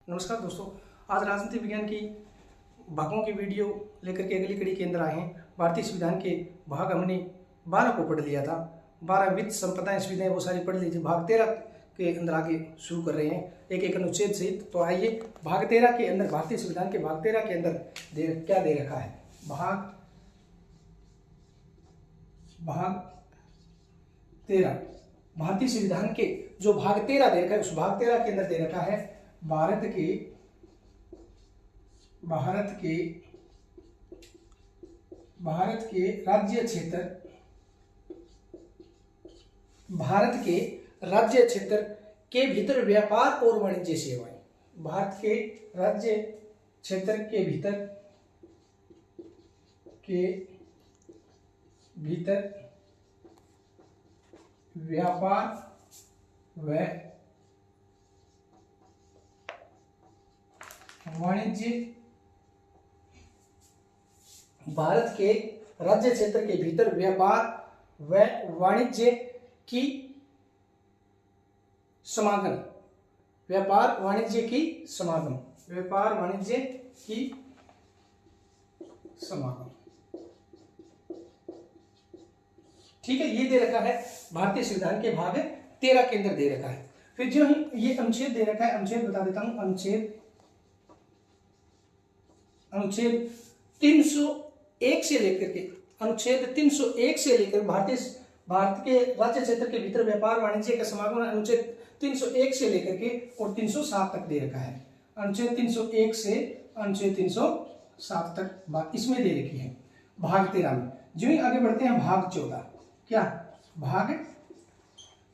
नमस्कार दोस्तों, आज राजनीति विज्ञान की भागों की वीडियो लेकर के अगली कड़ी के अंदर आए हैं। भारतीय संविधान के भाग हमने 12 को पढ़ लिया था। 12 वित्त संपदाएं सुविधाएं वो सारी पढ़ लीजिए। भाग 13 के अंदर आगे शुरू कर रहे हैं एक एक अनुच्छेद सहित। तो आइए भाग 13 के अंदर, भारतीय संविधान के भाग 13 के अंदर क्या दे रखा है। भाग 13 भारतीय संविधान के जो भाग 13 दे रखा है, उस भाग 13 के अंदर दे रखा है भारत के राज्य क्षेत्र, भारत के राज्य क्षेत्र के भीतर व्यापार और वाणिज्य सेवाएं। भारत के राज्य क्षेत्र के भीतर व्यापार व वाणिज्य, भारत के राज्य क्षेत्र के भीतर व्यापार व वाणिज्य की समागम, व्यापार वाणिज्य की समागम, व्यापार वाणिज्य की समागम। ठीक है, ये दे रखा है भारतीय संविधान के भाग 13 के अंदर दे रखा है। फिर जो ये अनुच्छेद दे रखा है, अनुच्छेद बता देता हूं। अनुच्छेद 301 से लेकर के, अनुच्छेद 301 से लेकर भारत के राज्य क्षेत्र के भीतर व्यापार वाणिज्य का समागम, अनुच्छेद 301 से लेकर के और 307 तक दे रखा है। अनुच्छेद 301 से अनुच्छेद 307 तक बात इसमें दे रखी है भाग 13 में। जो ही आगे बढ़ते हैं भाग 14, क्या भाग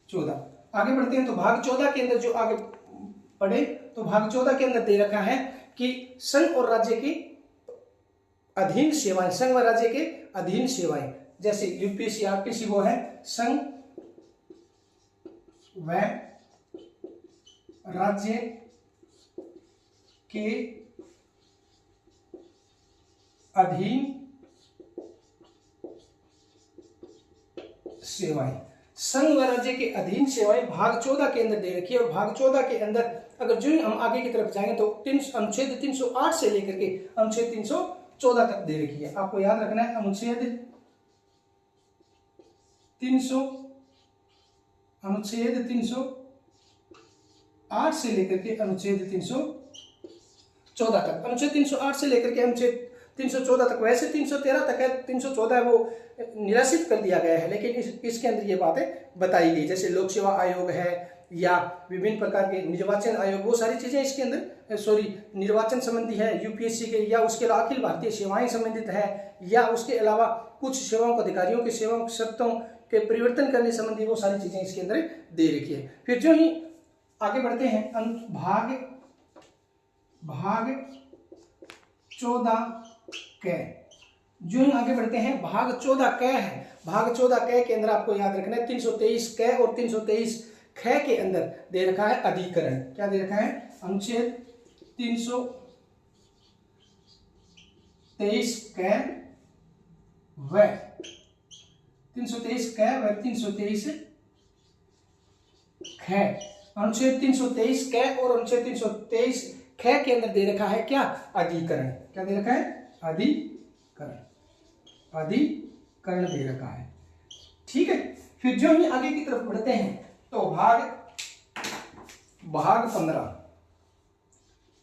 14 आगे बढ़ते हैं तो भाग 14 के अंदर जो आगे पढ़े तो भाग 14 के अंदर दे रखा है कि संघ और राज्य की अधीन सेवाएं, संघ व राज्य के अधीन सेवाएं, जैसे यूपीएससी आरपीसी वो है संघ व राज्य के अधीन सेवाएं। संघ व राज्य के अधीन सेवाएं भाग 14 के अंदर दे रखी है। और भाग 14 के अंदर अगर जो ही हम आगे की तरफ जाएंगे तो अनुच्छेद 308 से लेकर के अनुच्छेद 314 तक दे रखी है। आपको याद रखना है अनुच्छेद 308 से लेकर के अनुच्छेद 314 तक, अनुच्छेद 308 से लेकर के अनुच्छेद 314 तक। वैसे 313 तक है, 314 है वो निरसित कर दिया गया है, लेकिन इसके अंदर ये बातें बताई गई, जैसे लोक सेवा आयोग है या विभिन्न प्रकार के निर्वाचन आयोग, वो सारी चीजें इसके अंदर निर्वाचन संबंधी है यूपीएससी के, या उसके अलावा अखिल भारतीय सेवाएं संबंधित है, या उसके अलावा कुछ सेवाओं को अधिकारियों की सेवाओं शर्तों के परिवर्तन करने संबंधी वो सारी चीजें इसके अंदर दे रखी है। फिर जो ही आगे बढ़ते हैं भाग 14 के, जो ही आगे बढ़ते हैं भाग 14 क है। भाग 14 क के अंदर आपको याद रखना है 323 क और 323 ख के अंदर दे रखा है अधिकरण। क्या दे रखा है? अनुच्छेद 323 क व 323 क व 323 ख। अनुच्छेद 323 क और अनुच्छेद 323 ख के अंदर दे रखा है क्या? अधिकरण। क्या दे रखा है? अधिकरण दे रखा है। ठीक है, फिर जो ही आगे की तरफ बढ़ते हैं तो भाग 15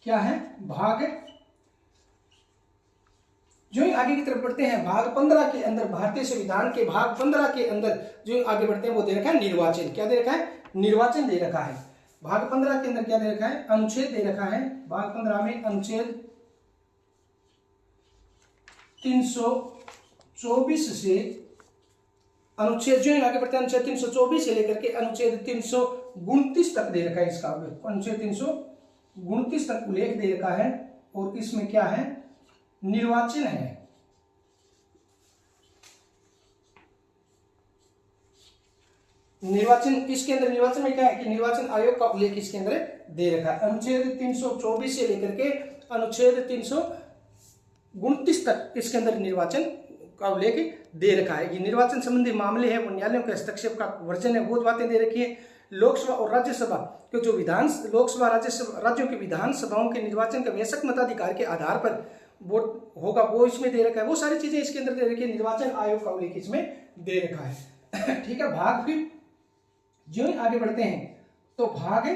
क्या है? जो ही आगे की तरफ बढ़ते हैं भाग 15 के अंदर, भारतीय संविधान के भाग 15 के अंदर जो ही आगे बढ़ते हैं वो दे रखा है निर्वाचन। क्या दे रखा है? निर्वाचन दे रखा है। भाग 15 के अंदर क्या दे रखा है? अनुच्छेद दे रखा है। भाग 15 में अनुच्छेद 324 से अनुच्छेद जो आगे बढ़ते हैं अनुच्छेद 324 से लेकर के अनुच्छेद 329 तक दे रखा है। इसका अनुच्छेद 329 तक उल्लेख दे रखा है और इसमें क्या है? निर्वाचन है। निर्वाचन, इसके अंदर निर्वाचन में क्या है कि निर्वाचन आयोग का उल्लेख इसके अंदर दे रखा है। अनुच्छेद 324 से लेकर के अनुच्छेद 329 तक इसके अंदर निर्वाचन का उल्लेख दे रखा है। ये निर्वाचन संबंधी मामले हैं, वो न्यायालयों के हस्तक्षेप का वर्जन है, वो बातें दे रखी है। लोकसभा और राज्यसभा के जो लोकसभा राज्यसभा राज्यों के विधानसभाओं के निर्वाचन का वयस्क मताधिकार के आधार पर वोट होगा वो इसमें दे रखा है। वो सारी चीजें इसके अंदर दे रखी है। निर्वाचन आयोग का उल्लेख इसमें दे रखा है। ठीक है, भाग फिर जो आगे बढ़ते हैं तो भाग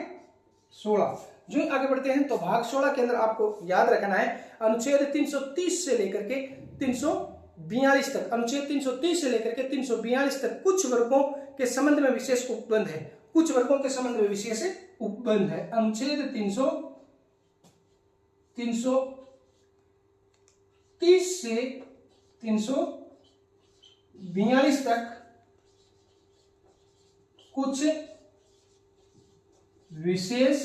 16, जो आगे बढ़ते हैं तो भाग 16 के अंदर आपको याद रखना है अनुच्छेद 330 से लेकर के 342 तक, अनुच्छेद 330 से लेकर के 342 तक कुछ वर्गों के संबंध में विशेष उपबंध है। कुछ वर्गों के संबंध में विशेष उपबंध है। अनुच्छेद 330 से 342 तक कुछ विशेष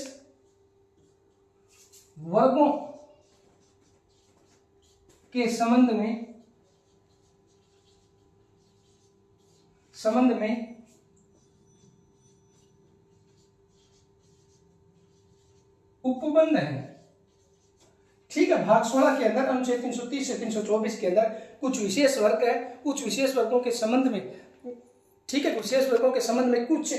वर्गों के संबंध में उपबंध है। ठीक है, भाग 16 के अंदर अनुच्छेद 330 से 324 के अंदर कुछ विशेष वर्ग है, कुछ विशेष वर्गों के संबंध में, ठीक है, विशेष वर्गों के संबंध में कुछ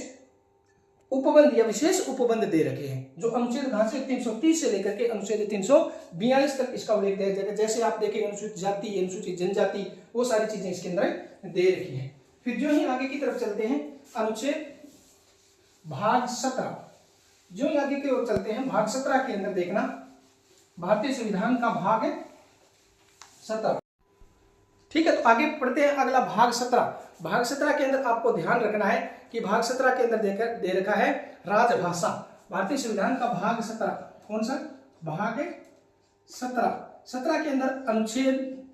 उपबंध या विशेष उपबंध दे रखे हैं, जो अनुच्छेद 330 से लेकर के अनुच्छेद 342 तक इसका उल्लेख दिया जाएगा। जैसे आप देखेंगे अनुसूचित जाति, अनुसूचित जनजाति, वो सारी चीजें इसके अंदर दे रखी है। फिर जो ही आगे की तरफ चलते हैं अनुच्छेद भाग 17, जो ही आगे की ओर चलते हैं भाग 17 के अंदर देखना भारतीय संविधान का भाग 17। ठीक है, तो आगे पढ़ते हैं अगला भाग 17। भाग 17 के अंदर आपको ध्यान रखना है कि भाग 17 के अंदर दे रखा है राजभाषा। भारतीय संविधान का भाग 17 कौन सा भाग 17 के अंदर अनुच्छेद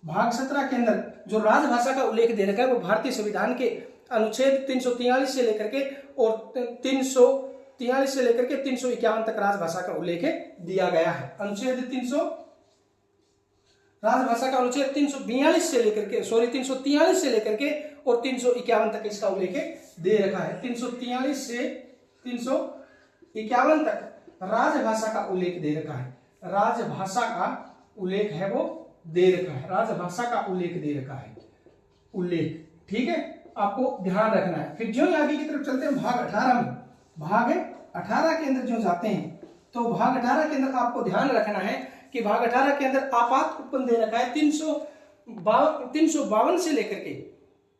भाग 17 के अंदर जो राजभाषा का उल्लेख दे रखा है वो भारतीय संविधान के अनुच्छेद 343 से लेकर के और 343 से लेकर के 351 तक राजभाषा का उल्लेख दिया गया है। अनुच्छेद 300 राजभाषा का अनुच्छेद 343 से लेकर के और 351 तक इसका उल्लेख दे रखा है। 343 से 351 तक राजभाषा का उल्लेख दे रखा है। राजभाषा का उल्लेख है वो दे रखा है। राजभाषा का उल्लेख दे रखा है, उल्लेख। ठीक है, आपको ध्यान रखना है। फिर जो आगे की तरफ चलते हैं भाग 18 में, भाग 18 के अंदर जो जाते हैं तो भाग 18 के अंदर आपको ध्यान रखना है कि भाग 18 के अंदर आपात उपबंध दे रखा है 352 से लेकर के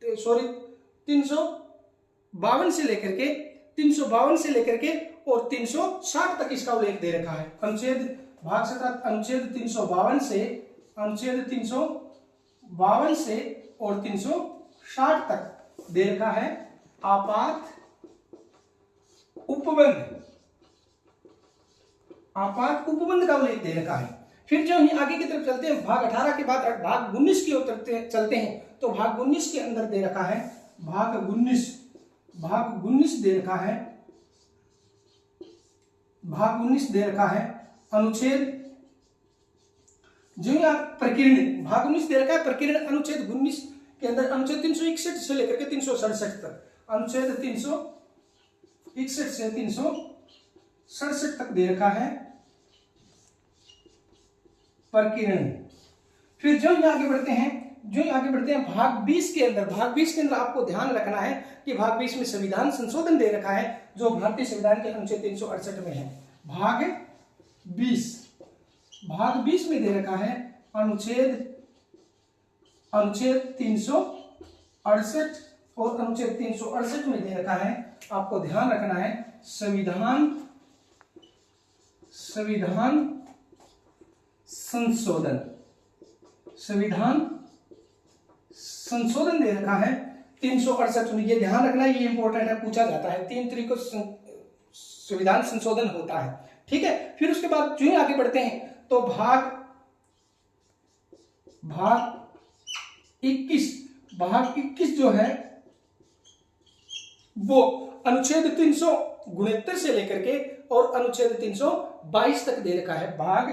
352 से लेकर के और 360 तक इसका उल्लेख दे रखा है। अनुच्छेद भाग 17 अनुच्छेद 352 से और 360 तक दे रखा है आपात उपबंध का उल्लेख दे रखा है। फिर जो ही आगे की तरफ चलते हैं भाग 18 के बाद भाग 19 की ओर चलते हैं तो भाग 19 के अंदर दे रखा है भाग 19 दे रखा है भाग 19 दे रखा है अनुच्छेद जो आप प्रकीर्ण भाग 19 दे रखा है प्रकीर्ण अनुच्छेद 19 के अंदर अनुच्छेद 361 से लेकर के 367 तक, अनुच्छेद 361 से 367 तक दे रखा है प्रकीर्ण। फिर जो आगे बढ़ते हैं भाग 20 के अंदर आपको ध्यान रखना है कि भाग 20 में संविधान संशोधन दे रखा है जो भारतीय संविधान के अनुच्छेद 368 में है। भाग 20 में दे रखा है अनुच्छेद 368 और अनुच्छेद 368 में दे रखा है, आपको ध्यान रखना है संविधान संशोधन दे रखा है 368 में। ये ध्यान रखना है, ये इंपॉर्टेंट है, पूछा जाता है। 3 तरीकों से संविधान संशोधन होता है। ठीक है, फिर उसके बाद जो ही आगे बढ़ते हैं तो भाग 21 जो है वो अनुच्छेद 369 से लेकर के और अनुच्छेद 322 तक दे रखा है। भाग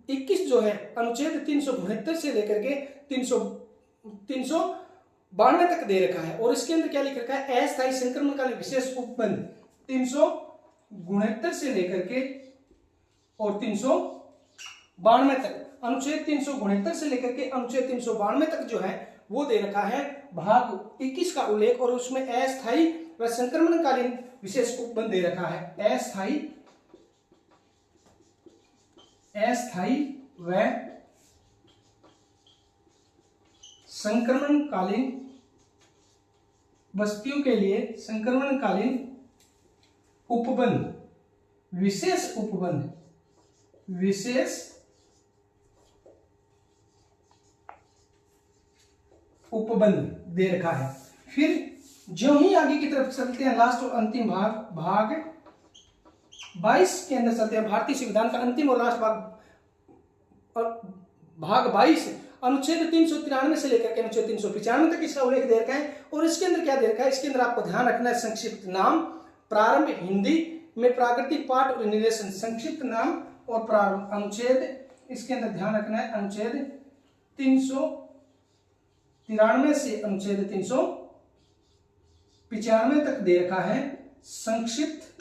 21 जो है अनुच्छेद 369 से लेकर के 392 तक दे रखा है और इसके अंदर क्या लिख रखा है अस्थायी संक्रमणकालीन विशेष उपबंध 369 से लेकर के और 392 तक, अनुच्छेद 369 से लेकर के अनुच्छेद 392 तक जो है वो दे रखा है भाग 21 का उल्लेख और उसमें अस्थायी वह संक्रमणकालीन विशेष उपबंध दे रखा है। अस्थायी व संक्रमणकालीन वस्तुओं के लिए संक्रमणकालीन उपबंध, विशेष उपबंध दे रखा है। फिर जो ही आगे की तरफ चलते हैं, लास्ट और अंतिम भाग 22 के अंदर चलते हैं। भारतीय संविधान का अंतिम और लास्ट भाग 22 अनुच्छेद 393 से लेकर के अनुच्छेद 395 तक इसका उल्लेख दे रखा है। और इसके अंदर क्या दे रखा है, इसके अंदर आपको ध्यान रखना है संक्षिप्त नाम, प्रारंभ हिंदी में प्राकृतिक पाठ और निर्देशन, संक्षिप्त नाम और प्रारंभ। अनुच्छेद इसके अंदर ध्यान रखना है अनुच्छेद 393 से अनुच्छेद 395 तक दे रखा है संक्षिप्त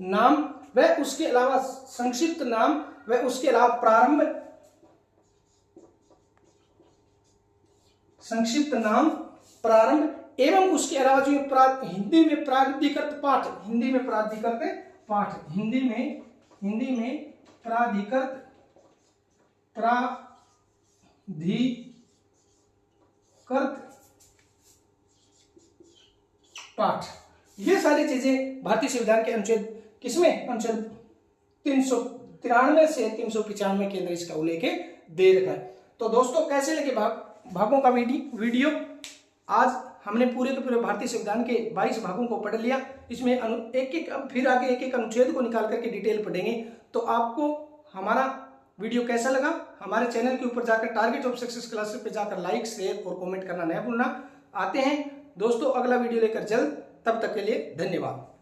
नाम व उसके अलावा संक्षिप्त नाम व उसके अलावा प्रारंभ, संक्षिप्त नाम प्रारंभ एवं उसके अलावा जो हिंदी में प्राधिकृत पाठ, हिंदी में प्राधिकृत पाठ, ये सारी चीजें भारतीय संविधान के अनुच्छेद किसमें, अनुच्छेद 393 से 395 के अंदर इसका उल्लेख दे रखा है। तो दोस्तों कैसे लगे भागों का वीडियो? आज हमने पूरे के पूरे भारतीय संविधान के 22 भागों को पढ़ लिया। इसमें अब फिर आगे एक एक अनुच्छेद को निकाल करके डिटेल पढ़ेंगे। तो आपको हमारा वीडियो कैसा लगा? हमारे चैनल के ऊपर जाकर टारगेट ऑफ सक्सेस क्लासेस पे जाकर लाइक, शेयर और कमेंट करना न भूलना। आते हैं दोस्तों अगला वीडियो लेकर जल्द, तब तक के लिए धन्यवाद।